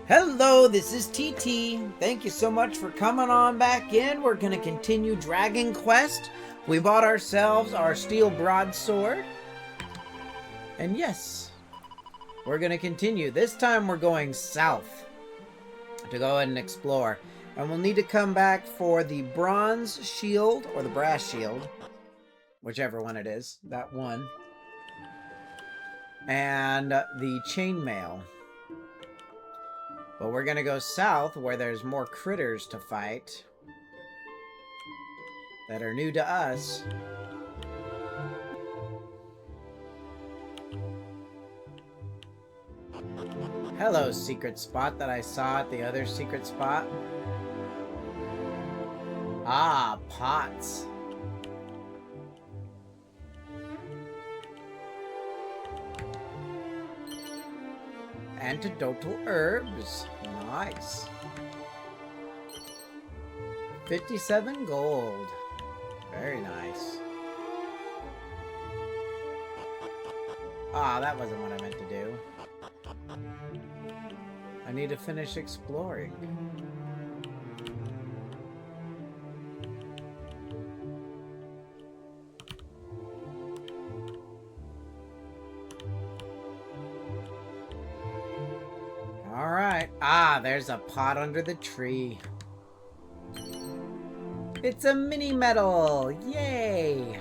Hello, this is TT. Thank you so much for coming on back in. We're going to continue Dragon Quest. We bought ourselves our steel broadsword. And yes, we're going to continue. This time we're going south to go ahead and explore. And we'll need to come back for the bronze shield or the brass shield. Whichever one it is. That one. And the chainmail. But we're gonna go south where there's more critters to fight that are new to us. Hello, secret spot that I saw at the other secret spot. Ah, pots. Antidotal herbs. Nice. 57 gold. Very nice. Ah, that wasn't what I meant to do. I need to finish exploring. Alright. Ah, there's a pot under the tree. It's a mini medal! Yay!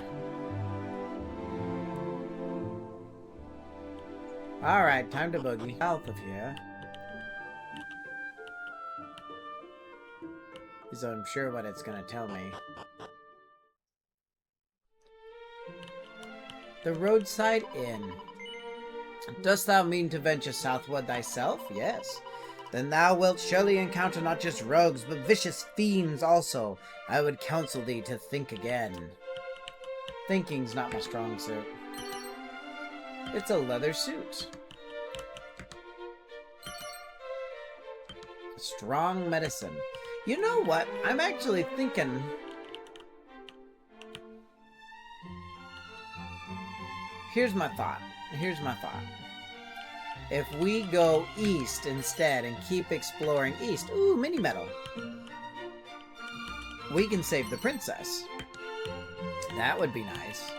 Alright, time to boogie. South of here. So I'm sure what it's gonna tell me. The roadside inn. Dost thou mean to venture southward thyself? Yes. Then thou wilt surely encounter not just rogues, but vicious fiends also. I would counsel thee to think again. Thinking's not my strong suit. It's a leather suit. Strong medicine. You know what? I'm actually thinking... Here's my thought. If we go east instead and keep exploring east... Ooh, mini medal. We can save the princess. That would be nice.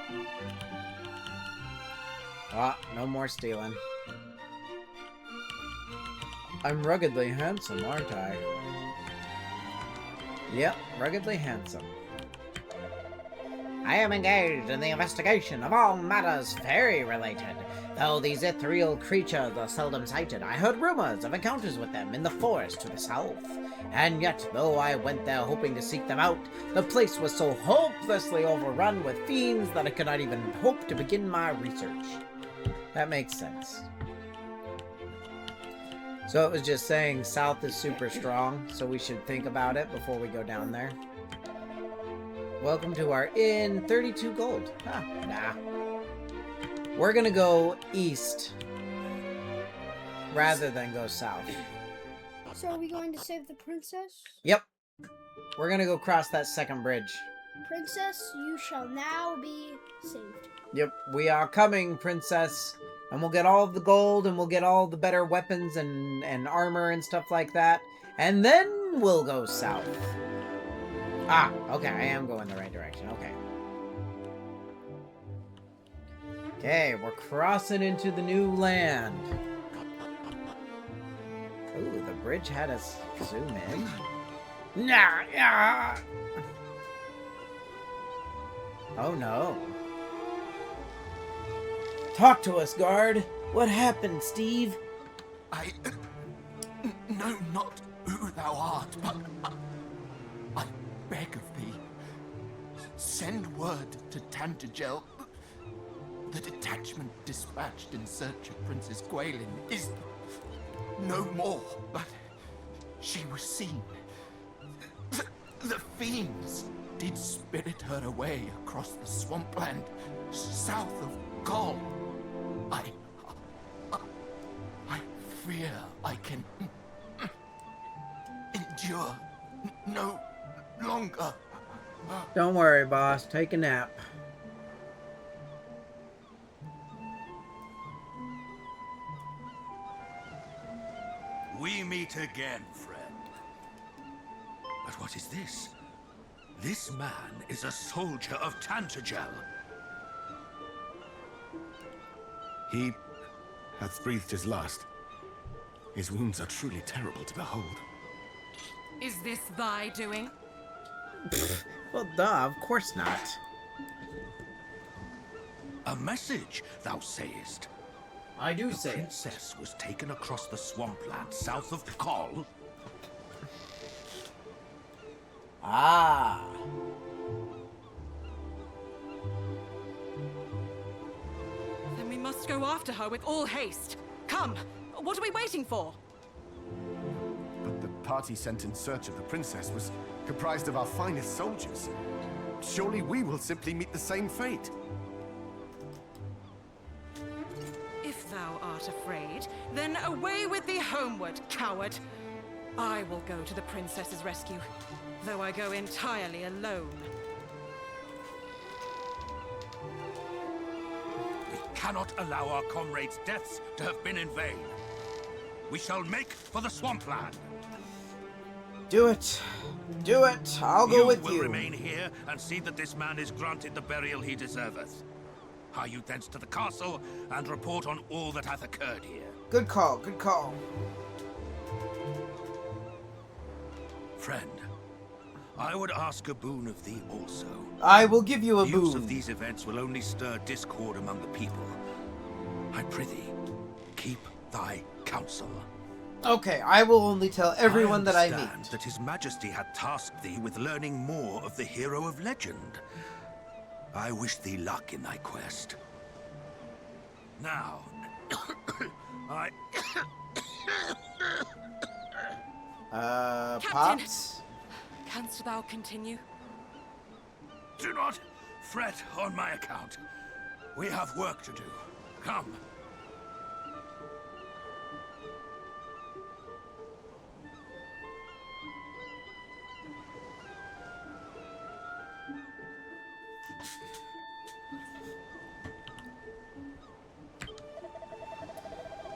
Ah, no more stealing. I'm ruggedly handsome, aren't I? Yep, ruggedly handsome. I am engaged in the investigation of all matters fairy-related. Though these ethereal creatures are seldom sighted, I heard rumors of encounters with them in the forest to the south. And yet, though I went there hoping to seek them out, the place was so hopelessly overrun with fiends that I could not even hope to begin my research. That makes sense. So it was just saying south is super strong, so we should think about it before we go down there. Welcome to our inn. 32 gold. Ah, nah. We're gonna go east rather than go south. So are we going to save the princess? Yep. We're gonna go cross that second bridge. Princess, you shall now be saved. Yep, we are coming, princess. And we'll get all of the gold, and we'll get all the better weapons and armor and stuff like that. And then we'll go south. Ah, okay, I am going the right direction, okay. Okay, we're crossing into the new land. Ooh, the bridge had us zoom in. Nah. Oh no. Talk to us, guard. What happened, Steve? I know not who thou art, but I beg of thee, send word to Tantagel. The detachment dispatched in search of Princess Gwaelin is no more, but she was seen. The fiends did spirit her away across the swampland south of Gaul. I fear I can endure no longer. Don't worry, boss. Take a nap. We meet again, friend. But what is this? This man is a soldier of Tantagel. He hath breathed his last. His wounds are truly terrible to behold. Is this thy doing? Well, duh, of course not. A message, thou sayest? I do The say it. princess was taken across the swampland south of Kol. Ah. Then we must go after her with all haste. Come, what are we waiting for? But the party sent in search of the princess was comprised of our finest soldiers. Surely we will simply meet the same fate. If thou art afraid, then away with thee homeward, coward. I will go to the princess's rescue, though I go entirely alone. We cannot allow our comrades' deaths to have been in vain. We shall make for the swampland. Do it. Do it. I'll go with will you. remain here and see that this man is granted the burial he deserveth. Hie you thence to the castle and report on all that hath occurred here. Good call. Good call. Friend, I would ask a boon of thee also. I will give you a The use boon. of these events will only stir discord among the people. I prithee, keep thy counsel. Okay, I will only tell everyone that I understand meet. that His Majesty had tasked thee with learning more of the hero of legend. I wish thee luck in thy quest. Now, I... Captain! Pops? Canst thou continue? Do not fret on my account. We have work to do. Come.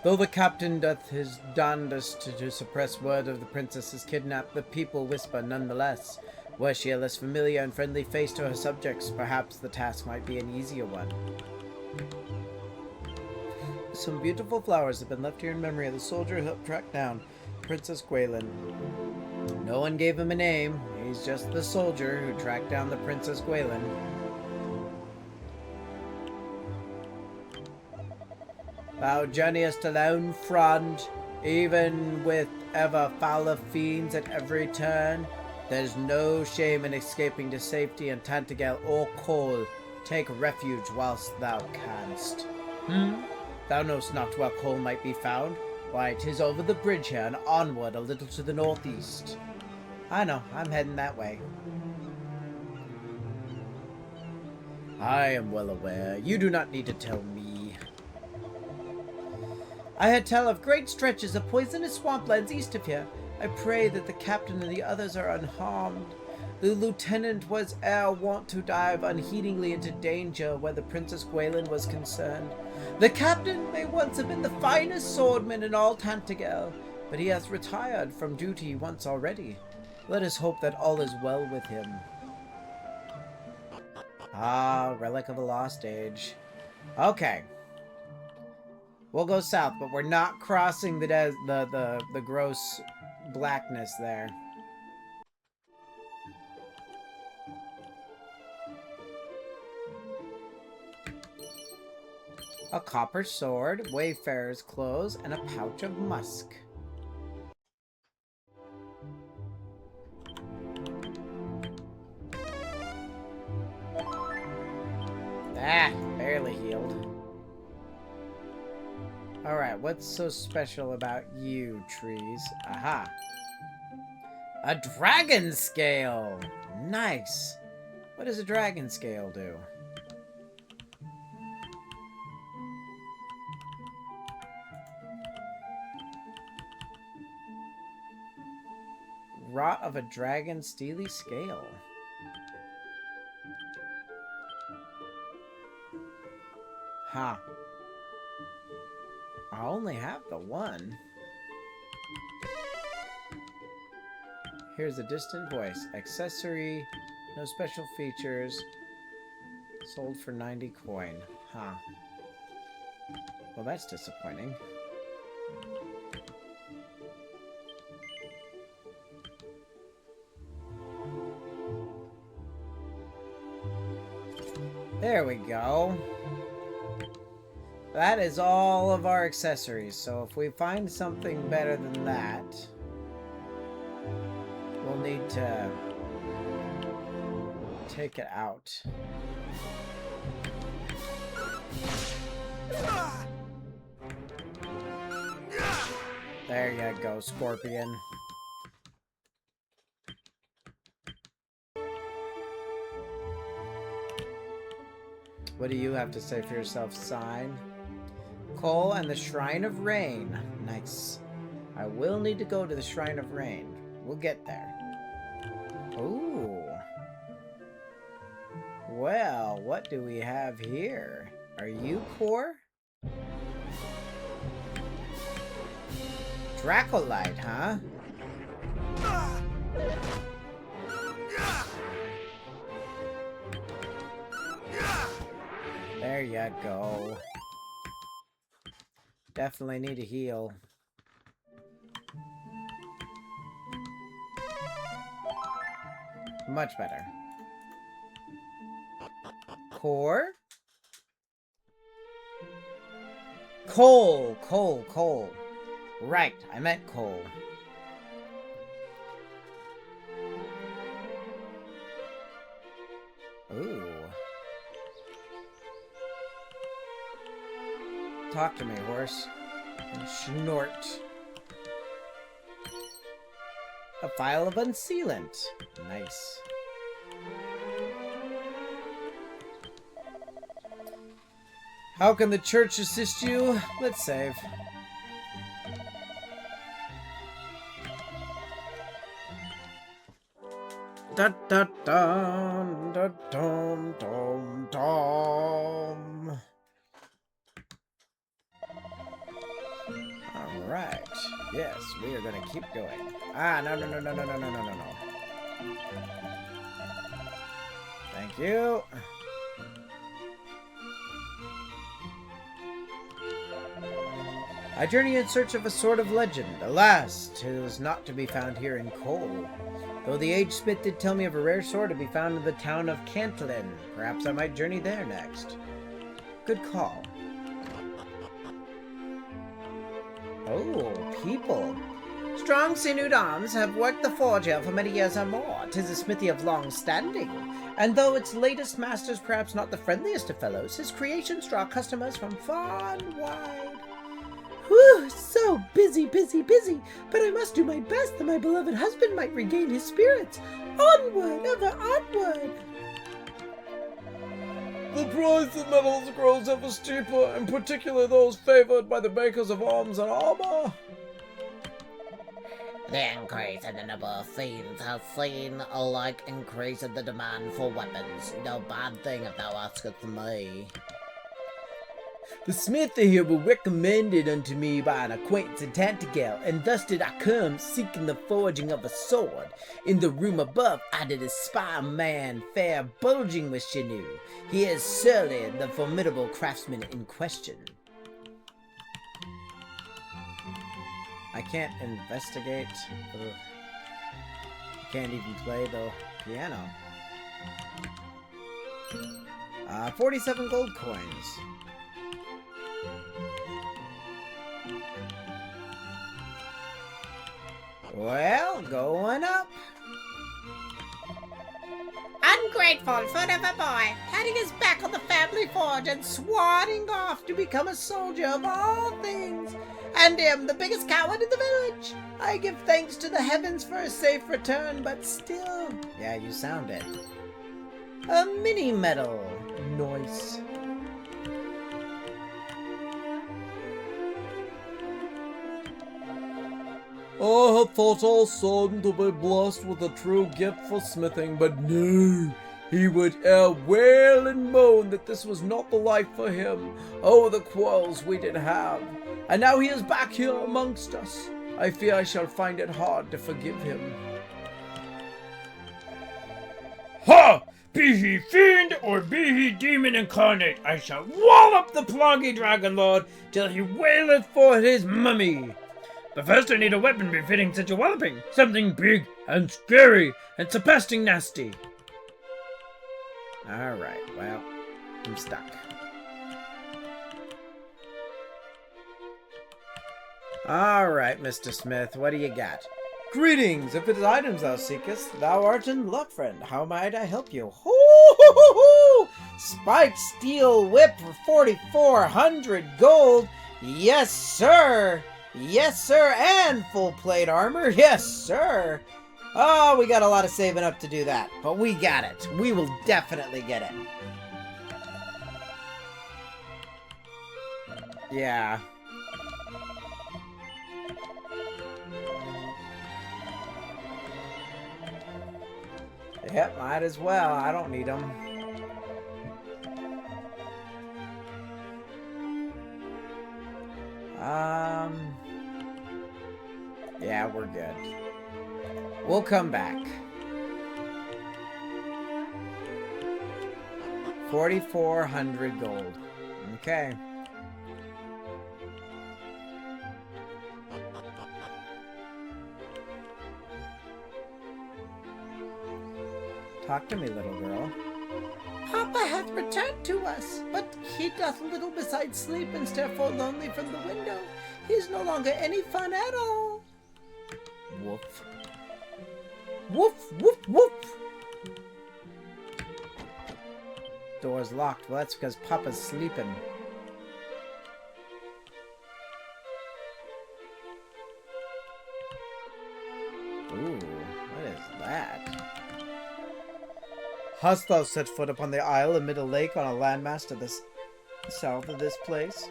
Though the captain doth his darndest to suppress word of the princess's kidnap, the people whisper nonetheless. Were she a less familiar and friendly face to her subjects, perhaps the task might be an easier one. Some beautiful flowers have been left here in memory of the soldier who helped track down Princess Gwaelin. No one gave him a name. He's just the soldier who tracked down the Princess Gwaelin. Thou journeyest alone, friend, even with ever fouler fiends at every turn. There's no shame in escaping to safety in Tantagel or Kol. Take refuge whilst thou canst. Thou knowst not where Kol might be found? Why, 'tis over the bridge here and onward a little to the northeast. I know, I'm heading that way. I am well aware. You do not need to tell me. I had tell of great stretches of poisonous swamplands east of here. I pray that the captain and the others are unharmed. The lieutenant was ere wont to dive unheedingly into danger where the Princess Gwaelin was concerned. The captain may once have been the finest swordman in all Tantagel, but he hath retired from duty once already. Let us hope that all is well with him. Ah, relic of a lost age. Okay. We'll go south, but we're not crossing the gross blackness there. A copper sword, wayfarer's clothes, and a pouch of musk. Ah, barely healed. Alright, what's so special about you, trees? Aha. A dragon scale! Nice! What does a dragon scale do? Wrought of a dragon steely scale. Huh. I only have the one. Here's a distant voice. Accessory, no special features. Sold for 90 coin. Huh. Well, that's disappointing. There we go. That is all of our accessories. So if we find something better than that, we'll need to take it out. There you go, Scorpion. What do you have to say for yourself, Sign? Coal and the Shrine of Rain. Nice. I will need to go to the Shrine of Rain. We'll get there. Ooh. Well, what do we have here? Are you core? Dracolite, huh? There you go. Definitely need to heal. Much better. Core? Coal. Right, I meant coal. Ooh. Talk to me, horse. And snort. A file of unsealant. Nice. How can the church assist you? Let's save. Da da dum da dum dum dum. Alright. Yes, we are gonna keep going. Ah, no. Thank you. I journey in search of a sword of legend. Alas, 'tis not to be found here in Cole. Though the aged smith did tell me of a rare sword to be found in the town of Cantlin. Perhaps I might journey there next. Good call. Oh, people. Strong sinewed arms have worked the forge here for many years or more. 'Tis a smithy of long standing. And though its latest master's perhaps not the friendliest of fellows, his creations draw customers from far and wide. Whew, so busy. But I must do my best that my beloved husband might regain his spirits. Onward, ever onward. The price of metals grows ever steeper, in particular those favored by the makers of arms and armor. The increase in the number of fiends has seen a like increase in the demand for weapons. No bad thing if thou askest me. The smith here was recommended unto me by an acquaintance in Tantegel, and thus did I come, seeking the forging of a sword. In the room above I did espy a man fair bulging with sinew. He is surely the formidable craftsman in question. I can't investigate. Ugh. Can't even play the piano. 47 gold coins. Well, going up. Ungrateful foot of a boy, patting his back on the family forge and swatting off to become a soldier of all things. And am the biggest coward in the village. I give thanks to the heavens for a safe return, but still. Yeah, you sound it. A mini medal. Nice. I had thought our son to be blessed with a true gift for smithing, but no. He would wail and moan that this was not the life for him. Oh, the quarrels we did have. And now he is back here amongst us. I fear I shall find it hard to forgive him. Ha! Be he fiend or be he demon incarnate, I shall wallop the ploggy dragon lord till he waileth for his mummy. But first I need a weapon befitting such a walloping. Something big and scary and surpassing nasty. Alright, well, I'm stuck. Alright, Mr. Smith, what do you got? Greetings! If it is items thou seekest, thou art in luck, friend. How might I help you? Hoo-hoo-hoo-hoo! Spiked steel whip for 4,400 gold. Yes, sir! Yes, sir! And full plate armor. Yes, sir! Oh, we got a lot of saving up to do that. But we got it. We will definitely get it. Yeah. Yep, might as well. I don't need them. Yeah, we're good. We'll come back. 4,400 gold. Okay. Talk to me, little girl. Papa hath returned to us, but he doth little besides sleep and stare forlornly from the window. He is no longer any fun at all. Woof. Woof, woof, woof. Door's locked. Well, that's because Papa's sleeping. Ooh, what is that? Hast thou set foot upon the isle amid a lake on a landmass to the south of this place?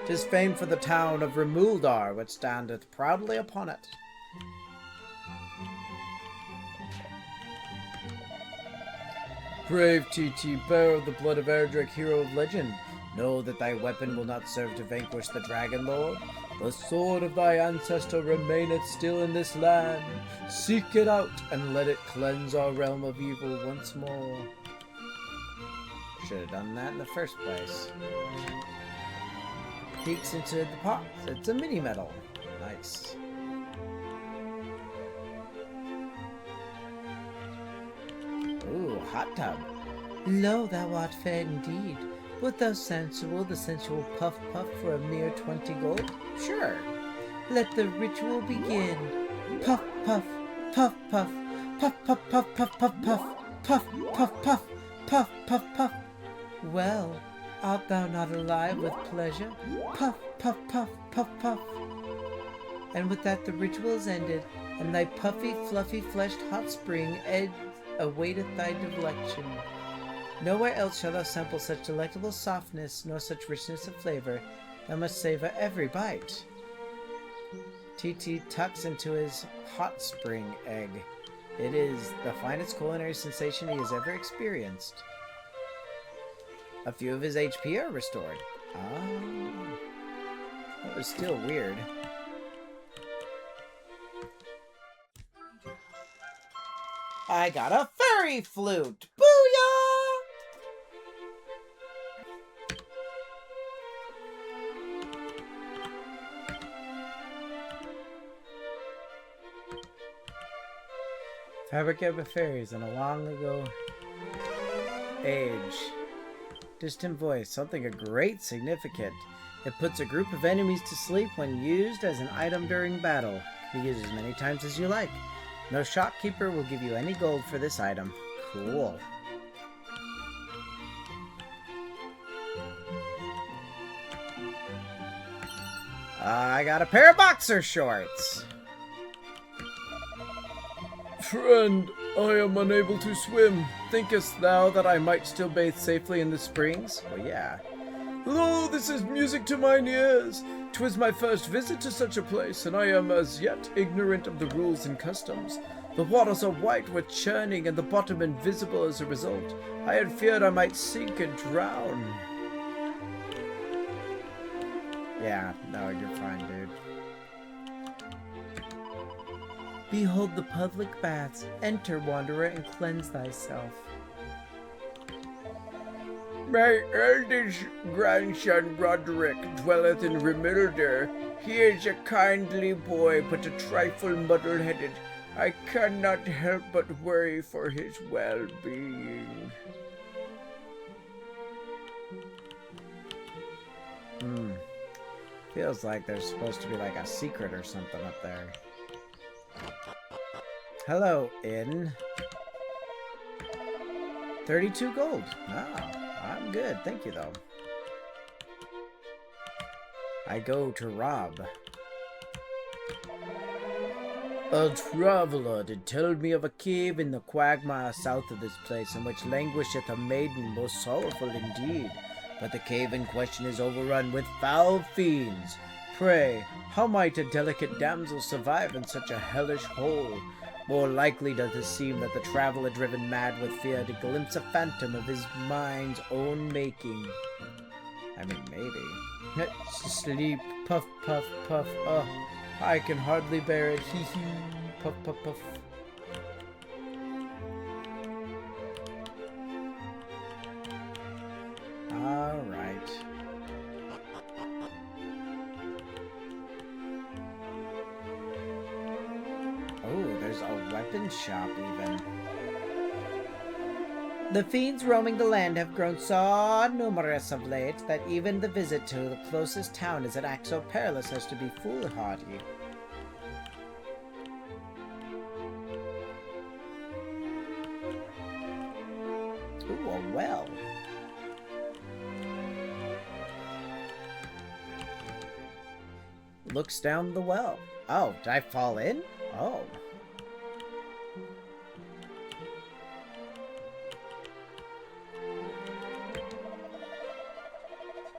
'Tis famed for the town of Remuldar, which standeth proudly upon it. Brave T.T., bearer of the blood of Erdrick, hero of legend, know that thy weapon will not serve to vanquish the Dragon Lord. The sword of thy ancestor remaineth still in this land. Seek it out, and let it cleanse our realm of evil once more. Should have done that in the first place. Peeks into the pot. It's a mini medal. Nice. Ooh, hot tub. Lo, thou art fair indeed. Wilt thou sensual the sensual puff puff for a mere 20 gold? Sure. Let the ritual begin. Puff puff, puff puff, puff puff puff puff puff puff, puff puff puff, puff puff puff. Well, art thou not alive with pleasure? Puff puff puff puff puff. And with that the ritual is ended, and thy puffy, fluffy fleshed hot spring edge awaiteth thy deflection. Nowhere else shall thou sample such delectable softness, nor such richness of flavor. Thou must savor every bite. TT tucks into his hot spring egg. It is the finest culinary sensation he has ever experienced. A few of his HP are restored. Oh. That was still weird. I got a fairy flute! Booyah! Fabricated with fairies in a long ago age. Distant voice, something of great significant. It puts a group of enemies to sleep when used as an item during battle. You use as many times as you like. No shopkeeper will give you any gold for this item. Cool. I got a pair of boxer shorts. Friend, I am unable to swim. Thinkest thou that I might still bathe safely in the springs? Well, yeah. Lo, this is music to mine ears. 'Twas my first visit to such a place, and I am as yet ignorant of the rules and customs. The waters are white with churning, and the bottom invisible as a result. I had feared I might sink and drown. Yeah, no, you're fine, dude. Behold the public baths. Enter, wanderer, and cleanse thyself. My eldest grandson Roderick dwelleth in Remilder. He is a kindly boy, but a trifle muddle-headed. I cannot help but worry for his well-being. Feels like there's supposed to be like a secret or something up there. Hello, inn. 32 gold. Ah, I'm good. Thank you, though. I go to rob. A traveler did tell me of a cave in the quagmire south of this place, in which languisheth a maiden most sorrowful indeed. But the cave in question is overrun with foul fiends. Pray, how might a delicate damsel survive in such a hellish hole? More likely does it seem that the traveler, driven mad with fear, did glimpse a phantom of his mind's own making. I mean, maybe. Sleep, puff, puff, puff. Oh, I can hardly bear it. Hee hee. Puff, puff, puff. All right. Oh, there's a weapon shop even. The fiends roaming the land have grown so numerous of late that even the visit to the closest town is an act so perilous as to be foolhardy. Ooh, a well. Looks down the well. Oh, did I fall in? Oh.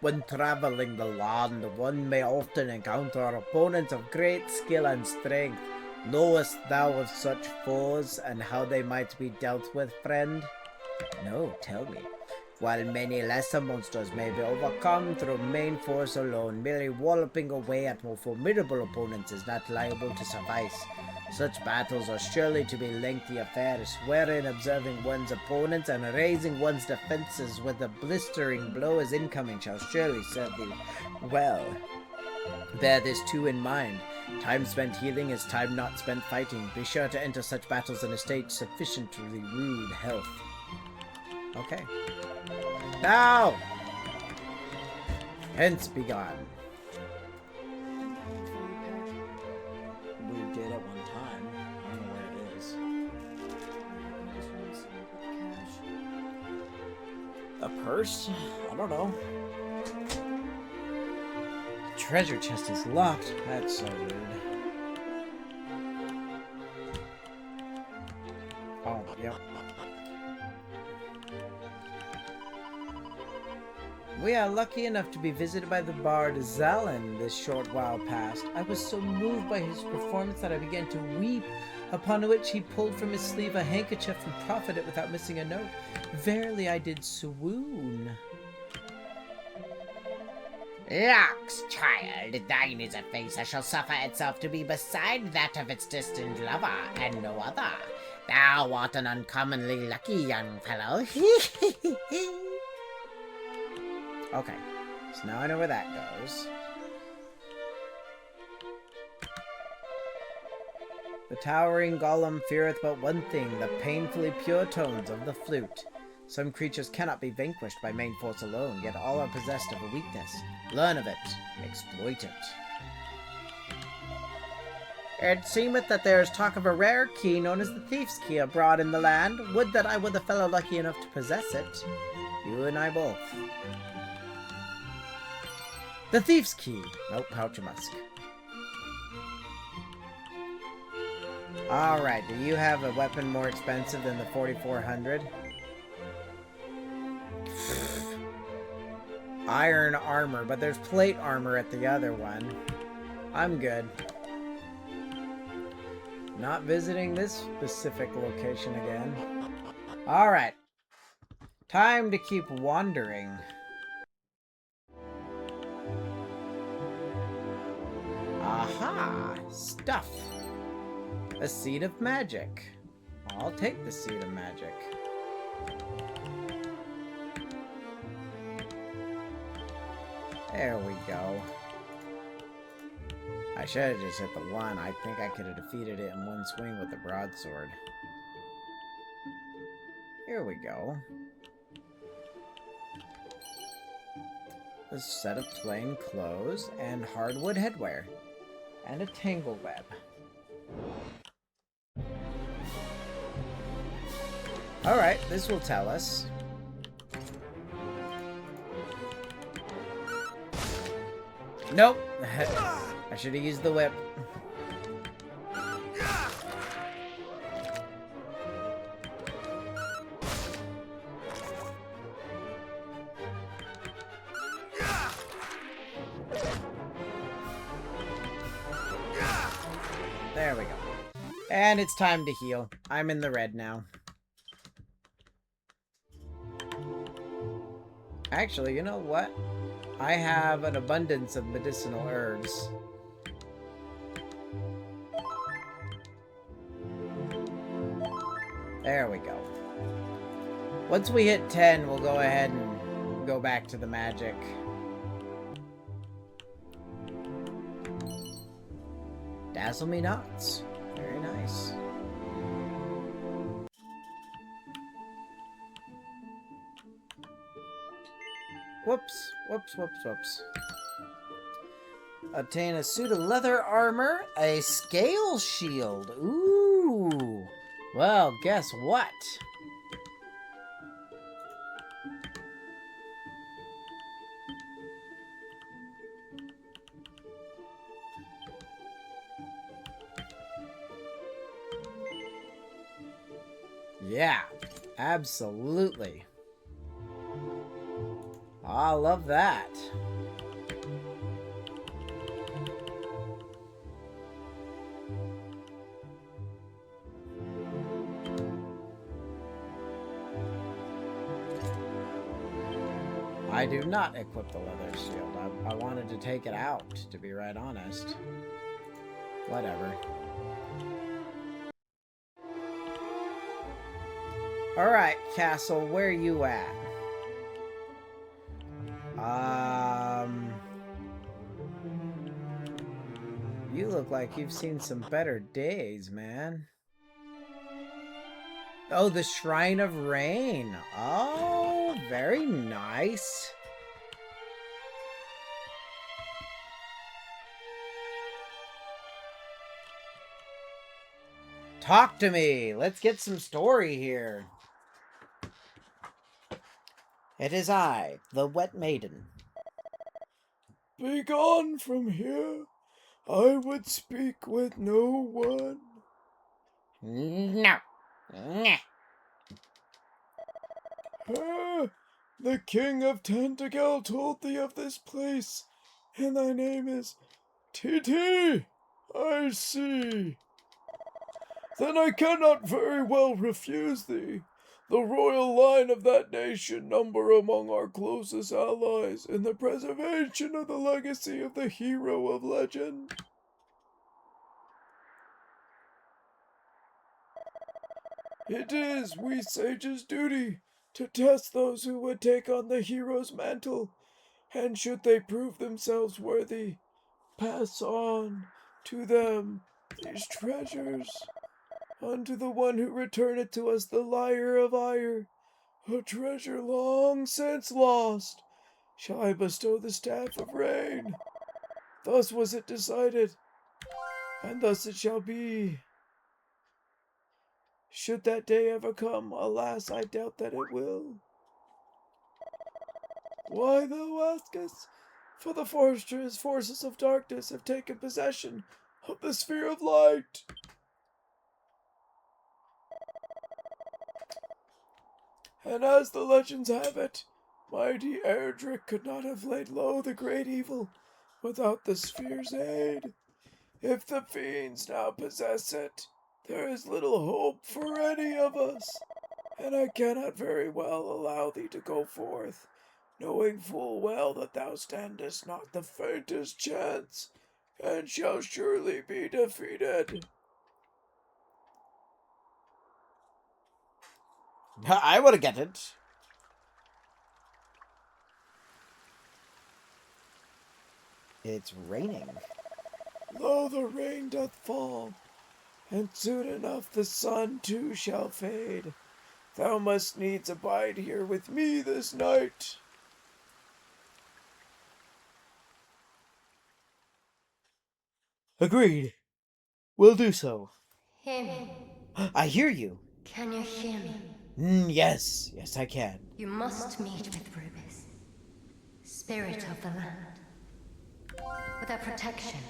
When traveling the land, one may often encounter opponents of great skill and strength. Knowest thou of such foes, and how they might be dealt with, friend? No, tell me. While many lesser monsters may be overcome through main force alone, merely walloping away at more formidable opponents is not liable to suffice. Such battles are surely to be lengthy affairs, wherein observing one's opponents and raising one's defenses with a blistering blow as incoming shall surely serve thee well. Bear this too in mind. Time spent healing is time not spent fighting. Be sure to enter such battles in a state sufficiently rude health. Okay. Now! Hence be gone. We did at one time. I don't know where it is. A purse? I don't know. Treasure chest is locked. That's so rude. Oh, yep. We are lucky enough to be visited by the bard Zalin this short while past. I was so moved by his performance that I began to weep, upon which he pulled from his sleeve a handkerchief and proffered it without missing a note. Verily I did swoon. Lux, child, thine is a face that shall suffer itself to be beside that of its distant lover, and no other. Thou art an uncommonly lucky young fellow. Okay, so now I know where that goes. The towering golem feareth but one thing, the painfully pure tones of the flute. Some creatures cannot be vanquished by main force alone, yet all are possessed of a weakness. Learn of it, exploit it. It seemeth that there is talk of a rare key known as the Thief's Key abroad in the land. Would that I were the fellow lucky enough to possess it. You and I both. The Thief's Key. Nope, Pouch of Musk. Alright, do you have a weapon more expensive than the 4400? Iron armor, but there's plate armor at the other one. I'm good. Not visiting this specific location again. Alright. Time to keep wandering. Aha! Stuff. A seed of magic. I'll take the seed of magic. There we go. I should have just hit the one. I think I could have defeated it in one swing with the broadsword. Here we go. A set of plain clothes and hardwood headwear. And a tangle web. Alright, this will tell us. Nope. I should have used the whip. There we go. And it's time to heal. I'm in the red now. Actually, you know what? I have an abundance of medicinal herbs. There we go. Once we hit 10, we'll go ahead and go back to the magic. Dazzle me nots. Very nice. Whoops, whoops, whoops, whoops. Obtain a suit of leather armor, a scale shield. Ooh. Well, guess what? Yeah, absolutely. I love that. I do not equip the leather shield. I wanted to take it out, to be right honest. Whatever. Alright, Castle, where you at? You look like you've seen some better days, man. Oh, the Shrine of Rain. Oh, very nice. Talk to me. Let's get some story here. It is I, the Wet Maiden. Begone from here. I would speak with no one. No. Nah. The King of Tentacle told thee of this place, and thy name is TT. I see. Then I cannot very well refuse thee. The royal line of that nation number among our closest allies in the preservation of the legacy of the hero of legend. It is we sages' duty to test those who would take on the hero's mantle, and should they prove themselves worthy, pass on to them these treasures. Unto the one who returneth to us the lyre of ire, a treasure long since lost, shall I bestow the staff of rain. Thus was it decided, and thus it shall be. Should that day ever come, alas, I doubt that it will. Why, thou askest? For the forces of darkness have taken possession of the sphere of light. And as the legends have it, mighty Erdrick could not have laid low the great evil without the sphere's aid. If the fiends now possess it, there is little hope for any of us, and I cannot very well allow thee to go forth, knowing full well that thou standest not the faintest chance, and shall surely be defeated. I would get it. It's raining. Lo, the rain doth fall, and soon enough the sun too shall fade. Thou must needs abide here with me this night. Agreed. We'll do so. Hear me. I hear you. Can you hear me? Yes, yes I can. You must meet with Rubis, spirit of the land. With her protection,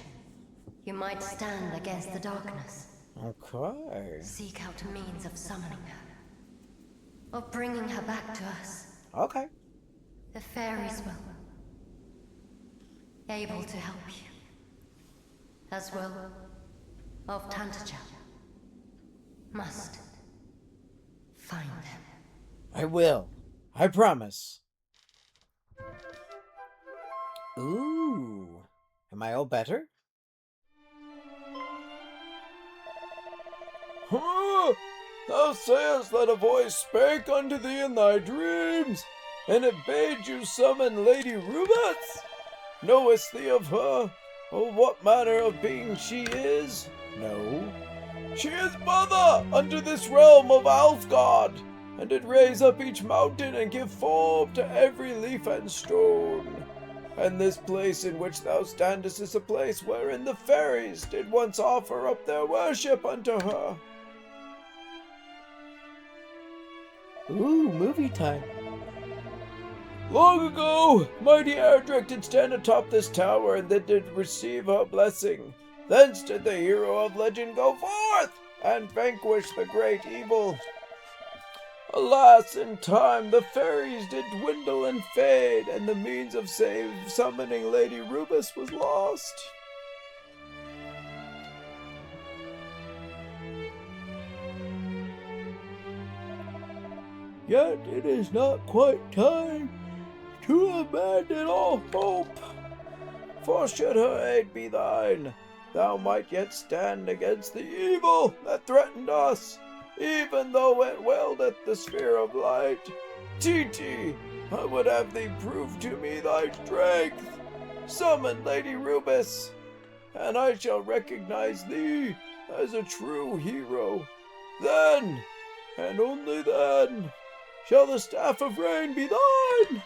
you might stand against the darkness. Okay. Seek out means of summoning her. Of bringing her back to us. Okay. The fairies will. Able to help you. As well of Tantagel. Must find them. I will. I promise. Ooh. Am I all better? Huh? Thou sayest that a voice spake unto thee in thy dreams, and it bade you summon Lady Rubis? Knowest thee of her, or what manner of being she is? No. She is mother unto this realm of Alfgard, and did raise up each mountain and give form to every leaf and stone. And this place in which thou standest is a place wherein the fairies did once offer up their worship unto her. Ooh, movie time. Long ago, mighty Erdrick did stand atop this tower, and then did receive her blessing. Thence did the hero of legend go forth, and vanquish the great evil. Alas, in time the fairies did dwindle and fade, and the means of summoning Lady Rubis was lost. Yet it is not quite time to abandon all hope. For should her aid be thine, thou might yet stand against the evil that threatened us, even though it wieldeth the sphere of light. Titi, I would have thee prove to me thy strength. Summon Lady Rubis, and I shall recognize thee as a true hero. Then, and only then, shall the Staff of Rain be thine!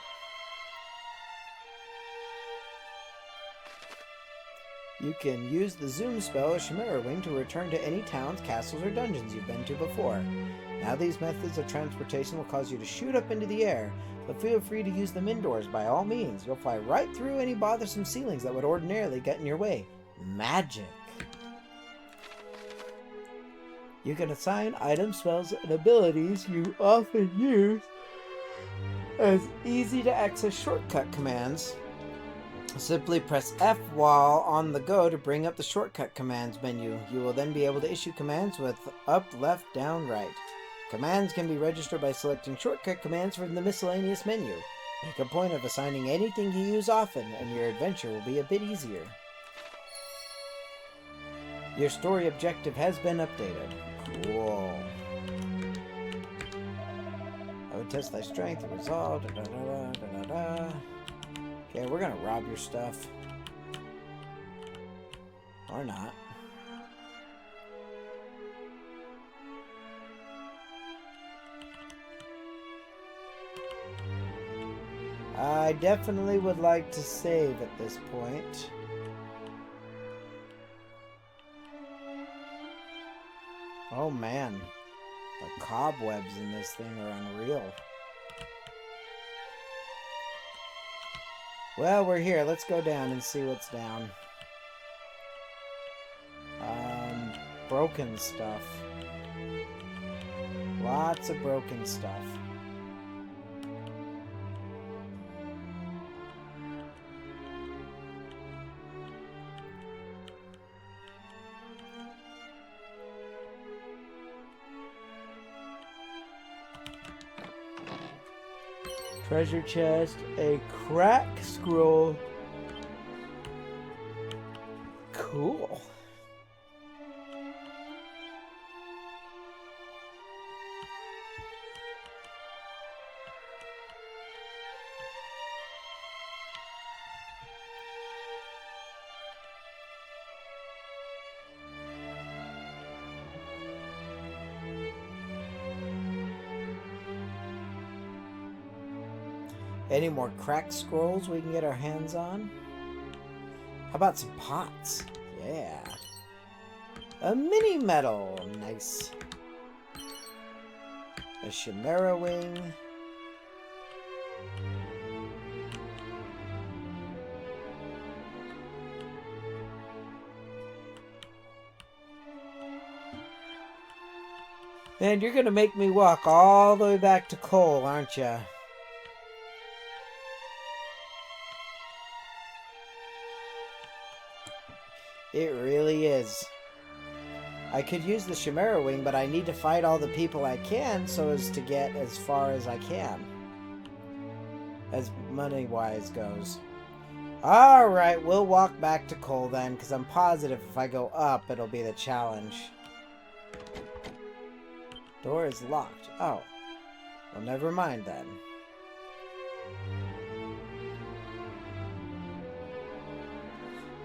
You can use the zoom spell or Chimera Wing to return to any towns, castles, or dungeons you've been to before. Now these methods of transportation will cause you to shoot up into the air, but feel free to use them indoors by all means. You'll fly right through any bothersome ceilings that would ordinarily get in your way. Magic! You can assign items, spells, and abilities you often use as easy-to-access shortcut commands. Simply press F while on the go to bring up the shortcut commands menu. You will then be able to issue commands with up, left, down, right. Commands can be registered by selecting shortcut commands from the miscellaneous menu. Make a point of assigning anything you use often, and your adventure will be a bit easier. Your story objective has been updated. Cool. I would test thy strength and resolve. Okay, we're gonna rob your stuff. Or not. I definitely would like to save at this point. Oh man, the cobwebs in this thing are unreal. Well, we're here. Let's go down and see what's down. Broken stuff. Lots of broken stuff. Treasure chest, a crack scroll. Cool. Any more cracked scrolls we can get our hands on? How about some pots? Yeah. A mini medal. Nice. A chimera wing. And you're gonna make me walk all the way back to Cole, aren't ya? It really is. I could use the Chimera Wing, but I need to fight all the people I can so as to get as far as I can. As money-wise goes. Alright, we'll walk back to Cole then, because I'm positive if I go up, it'll be the challenge. Door is locked. Oh. Well, never mind then.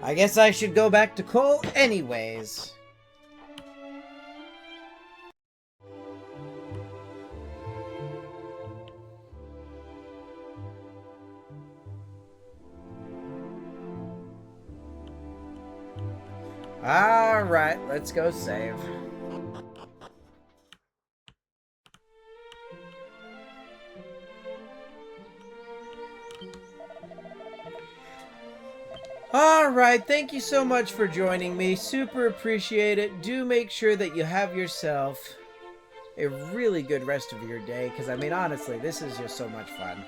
I guess I should go back to Cole anyways. Alright, let's go save. Alright, thank you so much for joining me. Super appreciate it. Do make sure that you have yourself a really good rest of your day, because I mean, honestly, this is just so much fun.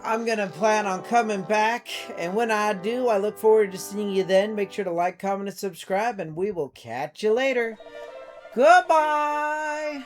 I'm gonna plan on coming back, and when I do, I look forward to seeing you then. Make sure to like, comment, and subscribe, and we will catch you later. Goodbye!